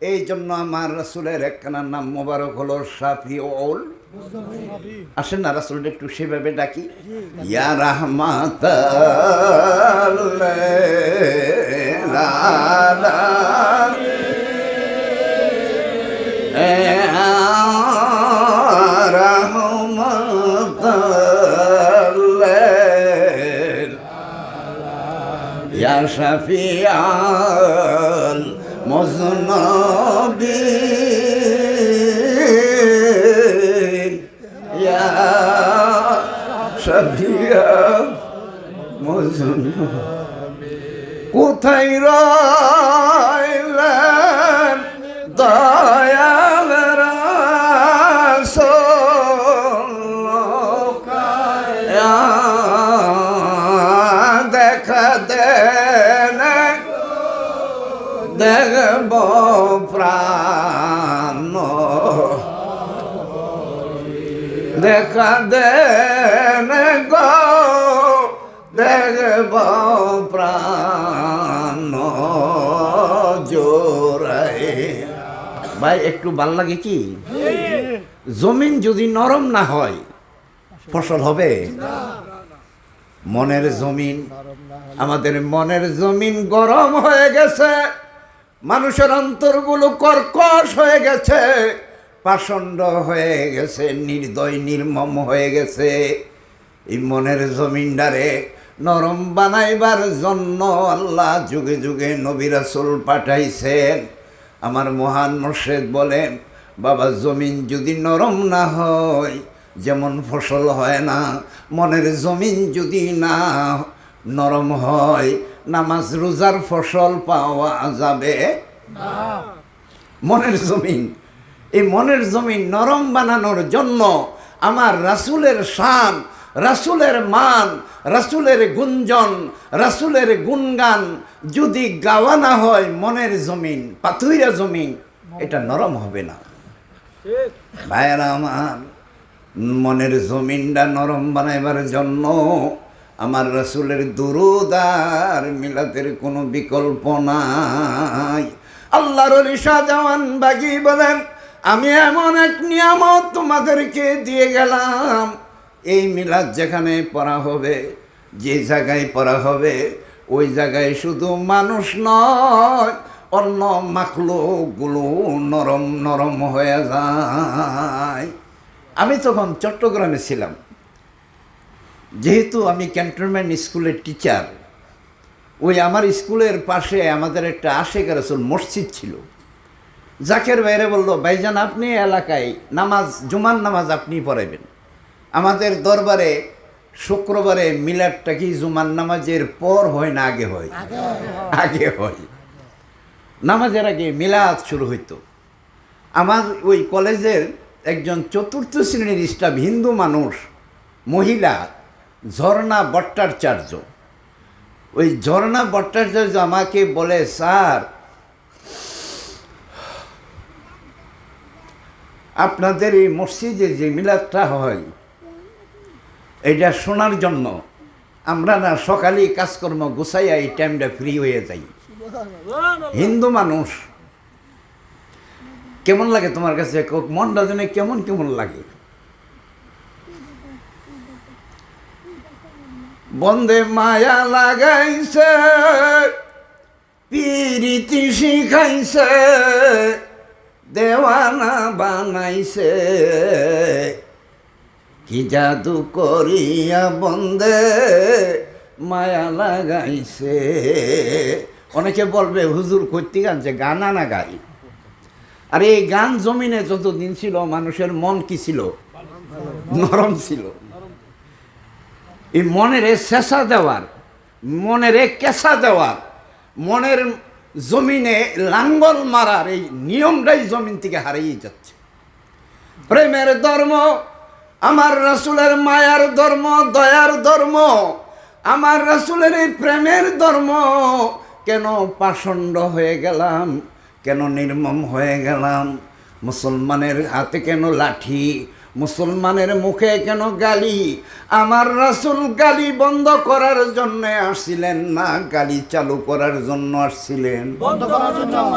এই জন্য আমার রাসূলের একখানা নাম মোবারক হলো শাফিউল। আসেন না রাসূলকে একটু সেভাবে ডাকি, ইয়া রাহমাতাল লিল আলামিন ইয়া শাফিউল মুযনবিন ইয়া শাফিউল মুযনবিন। কোথায় রইলেন দয়াল রাসূল, দেখা দেন দেখব প্রাণ, দেখা দেন গো দেখব প্রাণ জোড়াই। ভাই একটু ভাল লাগে কি? জমিন যদি নরম না হয় ফসল হবে? মনের জমিন, আমাদের মনের জমিন গরম হয়ে গেছে, মানুষের অন্তরগুলো কর্কশ হয়ে গেছে, পাষণ্ড হয়ে গেছে, নির্দয় নির্মম হয়ে গেছে। এই মনের জমিনটারে নরম বানাইবার জন্য আল্লাহ যুগে যুগে নবী রাসূল পাঠাইছেন। আমার মহান মুর্শিদ বলেন, বাবা জমিন যদি নরম না হয় যেমন ফসল হয় না, মনের জমিন যদি না নরম হয় নামাজ রোজার ফসল পাওয়া যাবে না। মনের জমিন, এই মনের জমিন নরম বানানোর জন্য আমার রাসূলের শান, রাসূলের মান, রাসূলের গুঞ্জন, রাসূলের গুণগান যদি গাওয়া না হয়, মনের জমিন পাথুরিয়া জমিন এটা নরম হবে না। ভাইয়েরা আমার, মনের জমিনটা নরম বানাইবার জন্য আমার রাসূলের দুরূদ আর মিলাদের কোনো বিকল্প নাই। আল্লাহর ওলি শাহজাহান বাগী বলেন, আমি এমন এক নিয়ামত তোমাদেরকে দিয়ে গেলাম, এই মিলাদ যেখানে পড়া হবে, যে জায়গায় পড়া হবে, ওই জায়গায় শুধু মানুষ নয় অন্য মাখলুকগুলো নরম নরম হয়ে যায়। আমি তখন চট্টগ্রামে ছিলাম, যেহেতু আমি ক্যান্টনমেন্ট স্কুলের টিচার, ওই আমার স্কুলের পাশে আমাদের একটা আশেক রাসূল মসজিদ ছিল। জাকের বাইরে বললো, ভাইজান আপনি এলাকায় নামাজ, জুমার নামাজ আপনি পড়াবেন। আমাদের দরবারে শুক্রবারে মিলাদটা কি জুমার নামাজের পর হয় না আগে হয়? আগে হয়। নামাজের আগে মিলাদ শুরু হইতো। আমার ওই কলেজের একজন চতুর্থ শ্রেণীর স্টাফ, হিন্দু মানুষ, মহিলা, ঝর্ণা ভট্টাচার্য। ওই ঝর্ণা ভট্টাচার্য আমাকে বলে, স্যার আপনাদের এই মসজিদে যে মিলাদটা হয় এইটা শোনার জন্য আমরা না সকালে কাজকর্ম গুছাইয়া এই টাইমটা ফ্রি হয়ে যাই। হিন্দু মানুষ, কেমন লাগে তোমার কাছে? মনটা যেন কেমন কেমন লাগে। বন্দে মায়া লাগাইছে, পিরিতি শিখাইছে, দেওয়ানা বানাইছে, কি জাদু করিয়া বন্দে মায়া লাগাইছে। অনেকে বলবে হুজুর কইতে গানছে, গান না গাই। আর এই গান জমিনে যতদিন ছিল মানুষের মন কি ছিল? নরম ছিল। এই মনের চেঁচা দেওয়ার, মনের কেঁচা দেওয়ার, মনের জমিনে লাঙ্গল মারার এই নিয়মটাই জমিন থেকে হারিয়ে যাচ্ছে। প্রেমের ধর্ম, আমার রাসূলের মায়ার ধর্ম, দয়ার ধর্ম, আমার রাসূলের এই প্রেমের ধর্ম কেন পাষণ্ড হয়ে গেলাম? কেন নির্মম হয়ে গেলাম? মুসলমানের হাতে কেন লাঠি? মুসলমানের মুখে কেন গালি? আমার রাসূল গালি বন্ধ করার জন্য আসছিলেন না, গালি চালু করার জন্য আসছিলেন। বন্ধ করার জন্য।